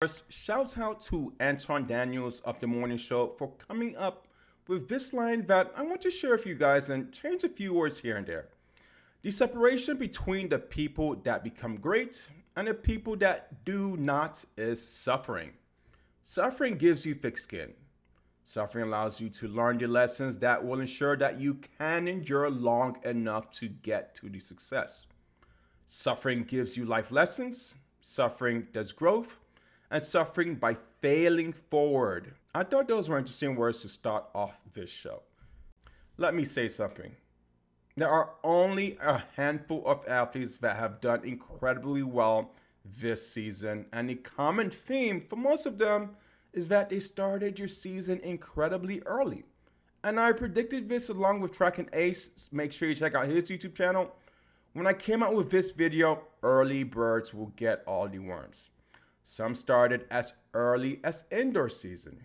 First, shout out to Anton Daniels of the morning show for coming up with this line that I want to share with you guys and change a few words here and there. The separation between the people that become great and the people that do not is suffering. Suffering gives you thick skin. Suffering allows you to learn the lessons that will ensure that you can endure long enough to get to the success. Suffering gives you life lessons. Suffering does growth. And suffering by failing forward. I thought those were interesting words to start off this show. Let me say something. There are only a handful of athletes that have done incredibly well this season, and the common theme for most of them is that they started your season incredibly early. And I predicted this along with Track and Ace. Make sure you check out his YouTube channel. When I came out with this video, early birds will get all the worms. Some started as early as indoor season.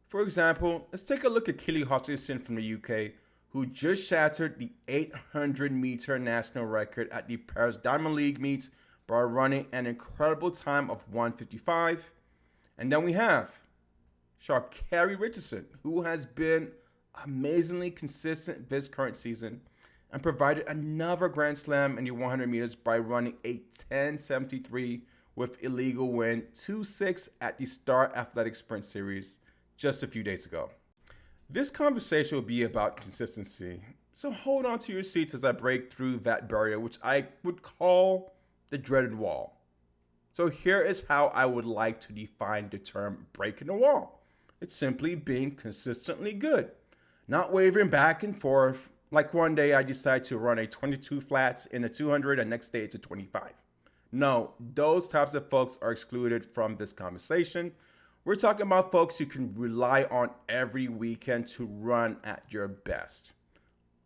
For example, let's take a look at Katelyn Richardson from the UK, who just shattered the 800-meter national record at the Paris Diamond League meets by running an incredible time of 1:55. And then we have ShaCarri Richardson, who has been amazingly consistent this current season and provided another Grand Slam in the 100 meters by running a 10:73 with illegal win 2-6 at the Star Athletic Sprint Series just a few days ago. This conversation will be about consistency, so hold on to your seats as I break through that barrier, which I would call the dreaded wall. So here is how I would like to define the term breaking the wall. It's simply being consistently good, not wavering back and forth, like one day I decide to run a 22 flats in a 200 and next day it's a 25. No, those types of folks are excluded from this conversation. We're talking about folks you can rely on every weekend to run at your best.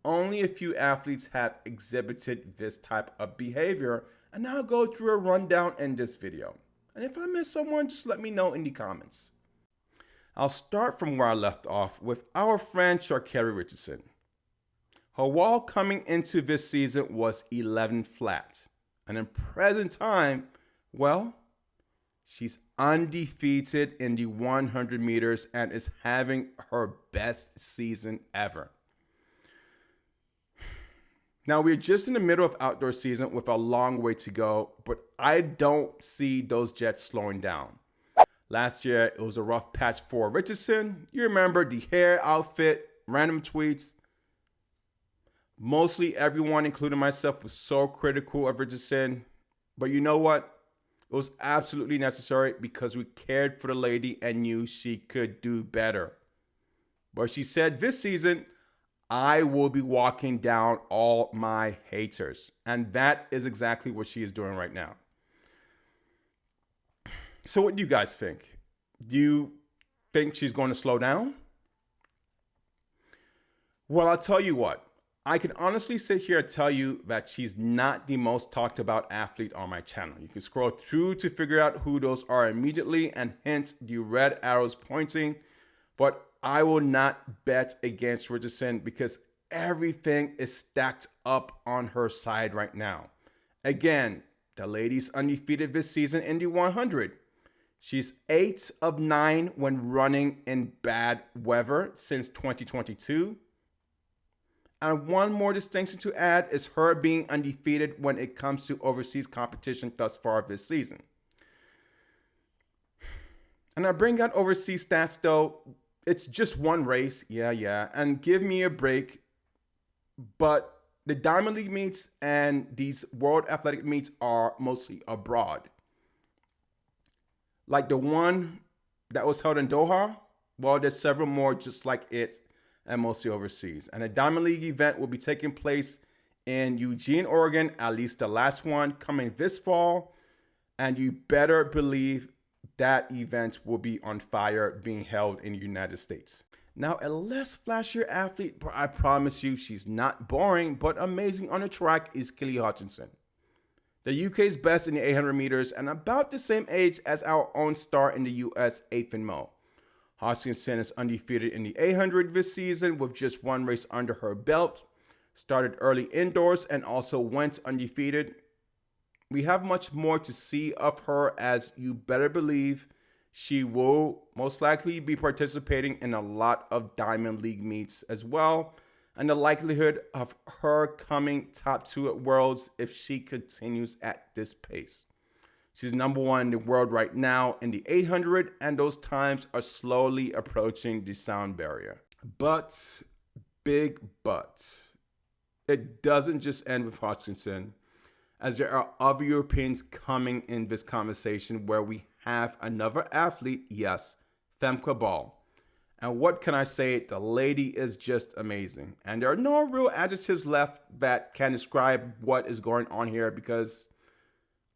Only a few athletes have exhibited this type of behavior, and I'll go through a rundown in this video. And if I miss someone, just let me know in the comments. I'll start from where I left off with our friend ShaCarri Richardson. Her wall coming into this season was 11 flat. And in present time, well, she's undefeated in the 100 meters and is having her best season ever. Now, we're just in the middle of outdoor season with a long way to go, but I don't see those jets slowing down. Last year, it was a rough patch for Richardson. You remember the hair, outfit, random tweets. Mostly everyone, including myself, was so critical of Richardson. But you know what? It was absolutely necessary because we cared for the lady and knew she could do better. But she said this season, I will be walking down all my haters. And that is exactly what she is doing right now. So what do you guys think? Do you think she's going to slow down? Well, I'll tell you what. I can honestly sit here and tell you that she's not the most talked about athlete on my channel. You can scroll through to figure out who those are immediately, and hence the red arrows pointing. But I will not bet against Richardson because everything is stacked up on her side right now. Again, the lady's undefeated this season in the 100. She's 8 of 9 when running in bad weather since 2022. And one more distinction to add is her being undefeated when it comes to overseas competition thus far this season. And I bring out overseas stats though. It's just one race, yeah, and give me a break. But the Diamond League meets and these World Athletic meets are mostly abroad. Like the one that was held in Doha, well, there's several more just like it, and mostly overseas. And a Diamond League event will be taking place in Eugene, Oregon, at least the last one coming this fall. And you better believe that event will be on fire, being held in the United States. Now, a less flashier athlete, but I promise you she's not boring, but amazing on the track, is Katelyn Richardson. The UK's best in the 800 meters and about the same age as our own star in the US, Ethan Moe. Hoskinson is undefeated in the 800 this season with just one race under her belt. Started early indoors and also went undefeated. We have much more to see of her, as you better believe She will most likely be participating in a lot of Diamond League meets as well, and the likelihood of her coming top 2 at Worlds if she continues at this pace. She's number 1 in the world right now in the 800, and those times are slowly approaching the sound barrier. But, big but, it doesn't just end with Hutchinson, as there are other Europeans coming in this conversation where we have another athlete, yes, Femke Bol. And what can I say? The lady is just amazing. And there are no real adjectives left that can describe what is going on here because,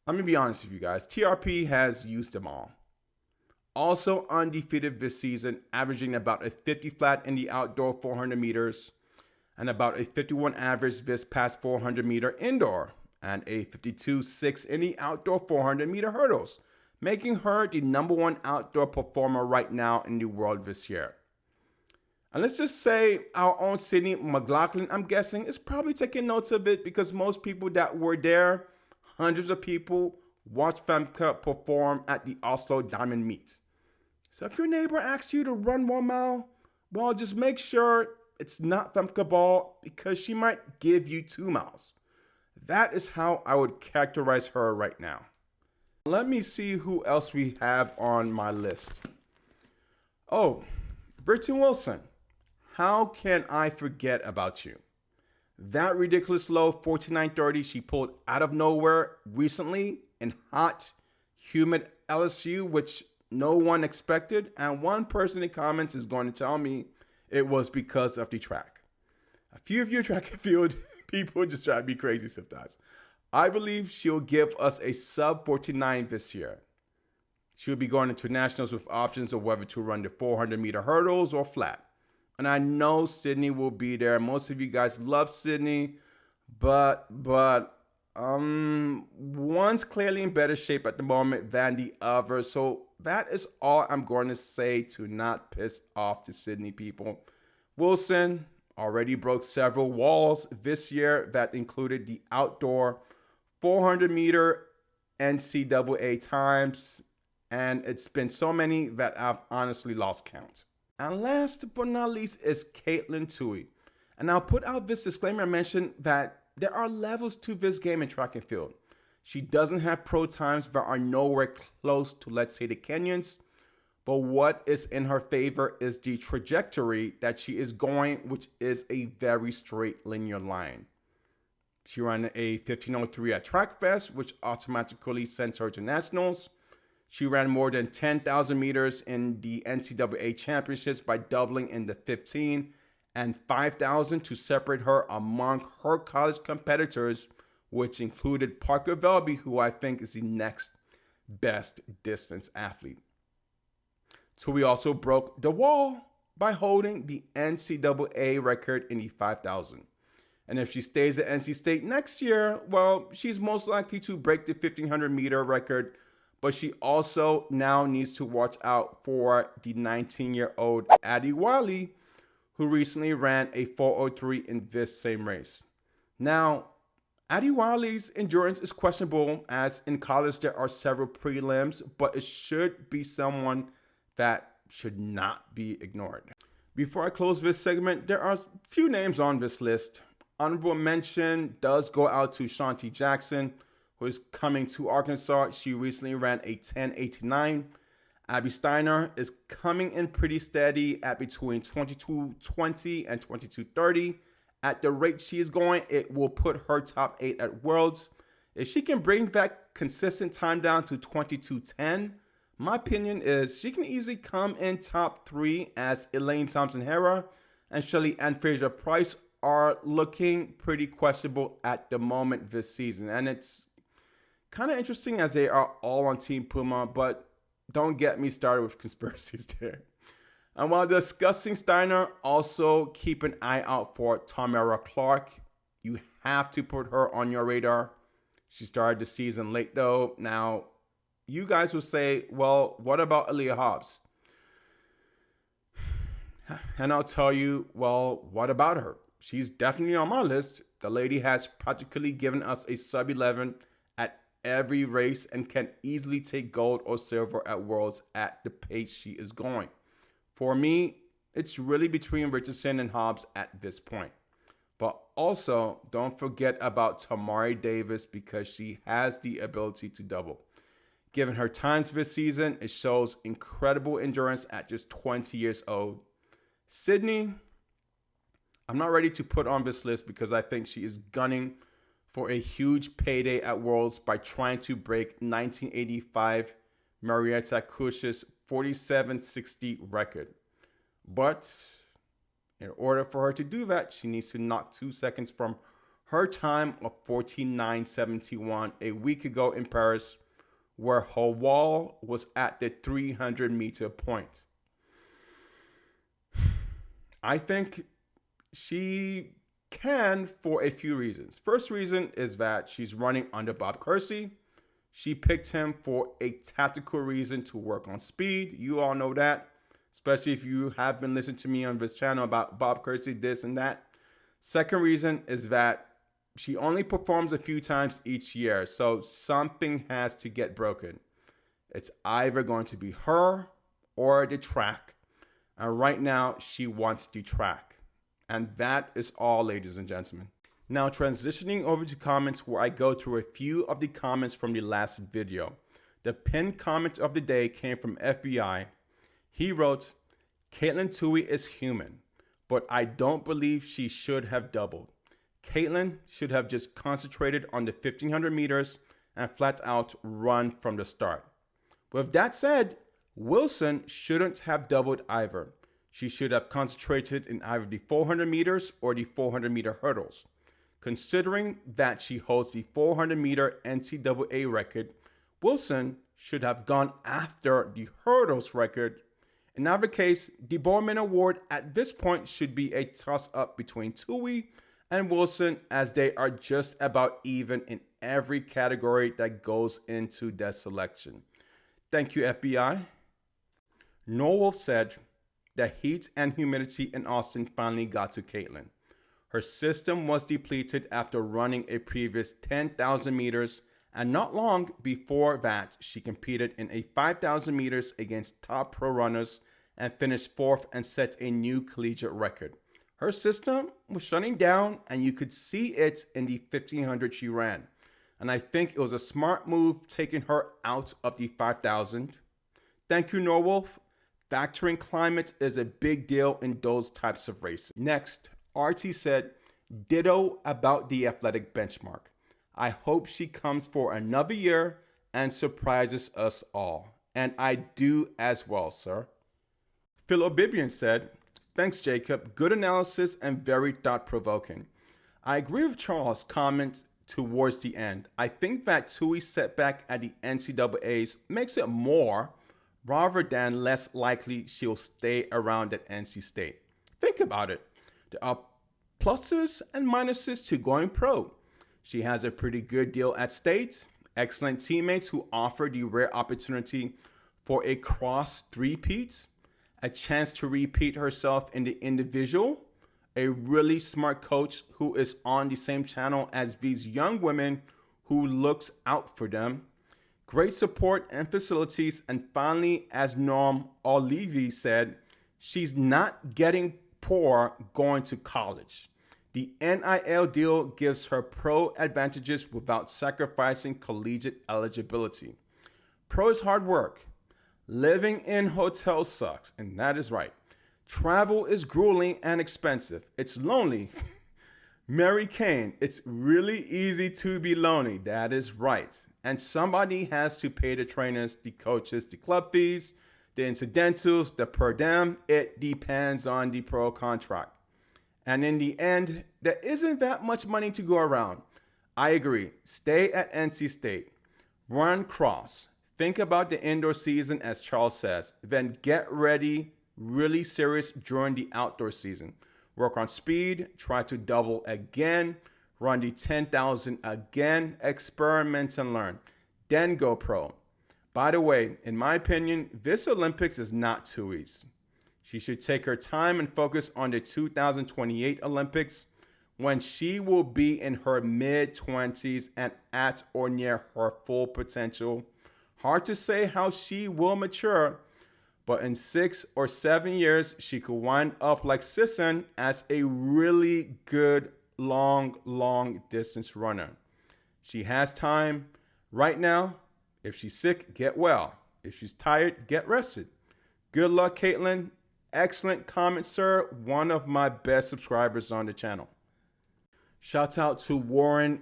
let me be honest with you guys, TRP has used them all. Also undefeated this season, averaging about a 50 flat in the outdoor 400 meters and about a 51 average this past 400 meter indoor and a 52.6 in the outdoor 400 meter hurdles, making her the number 1 outdoor performer right now in the world this year. And let's just say our own Sydney McLaughlin, I'm guessing, is probably taking notes of it because most people that were there, hundreds of people, watched Femke perform at the Oslo Diamond Meet. So if your neighbor asks you to run 1 mile, well, just make sure it's not Femke Bol because she might give you 2 miles. That is how I would characterize her right now. Let me see who else we have on my list. Oh, Britton Wilson. How can I forget about you? That ridiculous low 49.30 she pulled out of nowhere recently in hot, humid LSU, which no one expected. And one person in comments is going to tell me it was because of the track. A few of you track and field people just try to be crazy sometimes. I believe she'll give us a sub 49 this year. She'll be going into nationals with options of whether to run the 400 meter hurdles or flat. And I know Sydney will be there. Most of you guys love Sydney, but one's clearly in better shape at the moment than the other. So that is all I'm going to say to not piss off the Sydney people. Wilson already broke several walls this year that included the outdoor 400 meter NCAA times, and it's been so many that I've honestly lost count. And last but not least is Caitlyn Tui. And I'll put out this disclaimer. I mentioned that there are levels to this game in track and field. She doesn't have pro times that are nowhere close to, let's say, the Kenyans. But what is in her favor is the trajectory that she is going, which is a very straight linear line. She ran a 15:03 at Track Fest, which automatically sends her to nationals. She ran more than 10,000 meters in the NCAA championships by doubling in the 15 and 5,000 to separate her among her college competitors, which included Parker Velby, who I think is the next best distance athlete. Tui also broke the wall by holding the NCAA record in the 5,000. And if she stays at NC State next year, well, she's most likely to break the 1,500 meter record. But she also now needs to watch out for the 19-year-old Addie Wiley, who recently ran a 4:03 in this same race. Now, Addie Wiley's endurance is questionable, as in college there are several prelims, but it should be someone that should not be ignored. Before I close this segment, there are a few names on this list. Honorable mention does go out to Shanti Jackson, who is coming to Arkansas. She recently ran a 10:89. Abby Steiner is coming in pretty steady at between 22:20 and 22:30. At the rate she is going, it will put her top 8 at Worlds. If she can bring that consistent time down to 22:10, my opinion is she can easily come in top 3, as Elaine Thompson-Herah and Shelly Ann Fraser-Price are looking pretty questionable at the moment this season. And it's kind of interesting as they are all on Team Puma, but don't get me started with conspiracies there. And while discussing Steiner, also keep an eye out for Tamara Clark. You have to put her on your radar. She started the season late though. Now, you guys will say, well, what about Aaliyah Hobbs? And I'll tell you, well, what about her? She's definitely on my list. The lady has practically given us a sub 11 at every race and can easily take gold or silver at Worlds at the pace she is going. For me, it's really between Richardson and Hobbs at this point. But also, don't forget about Tamari Davis because she has the ability to double. Given her times this season, it shows incredible endurance at just 20 years old. Sydney, I'm not ready to put on this list because I think she is gunning for a huge payday at Worlds by trying to break 1985 Marietta Kush's 47.60 record. But in order for her to do that, she needs to knock 2 seconds from her time of 14.971 a week ago in Paris, where her wall was at the 300-meter point. I think she can for a few reasons. First reason is that she's running under Bob Kersee. She picked him for a tactical reason to work on speed. You all know that, especially if you have been listening to me on this channel about Bob Kersee, this and that. Second reason is that she only performs a few times each year, so something has to get broken. It's either going to be her or the track. And right now, she wants the track. And that is all, ladies and gentlemen. Now, transitioning over to comments where I go through a few of the comments from the last video. The pinned comment of the day came from FBI. He wrote, Caitlyn Tui is human, but I don't believe she should have doubled. Katelyn should have just concentrated on the 1500 meters and flat out run from the start. With that said, Wilson shouldn't have doubled either. She should have concentrated in either the 400 meters or the 400 meter hurdles. Considering that she holds the 400 meter NCAA record, Wilson should have gone after the hurdles record. In either case, the Bowman Award at this point should be a toss-up between Tuohy and Wilson, as they are just about even in every category that goes into that selection. Thank you, FBI. Norwolf said, the heat and humidity in Austin finally got to Katelyn. Her system was depleted after running a previous 10,000 meters, and not long before that, she competed in a 5,000 meters against top pro runners and finished fourth and set a new collegiate record. Her system was shutting down, and you could see it in the 1500 she ran. And I think it was a smart move taking her out of the 5,000. Thank you, Norwolf. Factoring climate is a big deal in those types of races. Next, RT said, ditto about the athletic benchmark. I hope she comes for another year and surprises us all. And I do as well, sir. Phil Obibian said, thanks, Jacob. Good analysis and very thought-provoking. I agree with Charles' comments towards the end. I think that Tui's setback at the NCAAs makes it more rather than less likely she'll stay around at NC State. Think about it. There are pluses and minuses to going pro. She has a pretty good deal at State, excellent teammates who offer the rare opportunity for a cross three-peat, a chance to repeat herself in the individual, a really smart coach who is on the same channel as these young women who looks out for them, great support and facilities, and finally, as Norm Olivi said, she's not getting poor going to college. The NIL deal gives her pro advantages without sacrificing collegiate eligibility. Pro is hard work. Living in hotels sucks, and that is right. Travel is grueling and expensive. It's lonely. Mary Kane, it's really easy to be lonely. That is right. And somebody has to pay the trainers, the coaches, the club fees, the incidentals, the per diem. It depends on the pro contract. And in the end, there isn't that much money to go around. I agree. Stay at NC State. Run cross. Think about the indoor season, as Charles says. Then get ready, really serious during the outdoor season. Work on speed, try to double again, run the 10,000 again, experiment and learn. Then go pro. By the way, in my opinion, this Olympics is not too easy. She should take her time and focus on the 2028 Olympics, when she will be in her mid-20s and at or near her full potential. Hard to say how she will mature, but in 6 or 7 years, she could wind up like Sisson as a really good long distance runner. She has time. Right now, if she's sick, get well. If she's tired, get rested. Good luck, Katelyn. Excellent comment, sir. One of my best subscribers on the channel. Shout out to Warren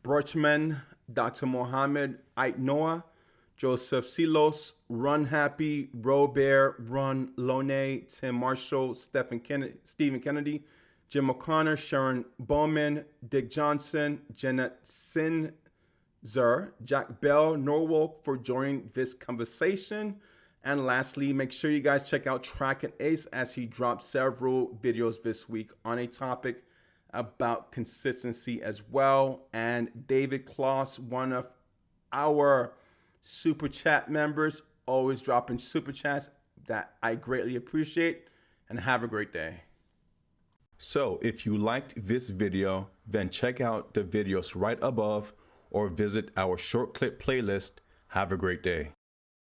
Birchman, Dr. Mohammed Aitnoah, Joseph Silos, Run Happy, Robert, Run Lone, Tim Marshall, Stephen Stephen Kennedy, Jim O'Connor, Sharon Bowman, Dick Johnson, Janet Sinzer, Jack Bell, Norwalk for joining this conversation. And lastly, make sure you guys check out Track and Ace as he dropped several videos this week on a topic about consistency as well. And David Kloss, one of our super chat members, always dropping super chats that I greatly appreciate. And have a great day. So if you liked this video, then check out the videos right above or visit our short clip playlist. Have a great day.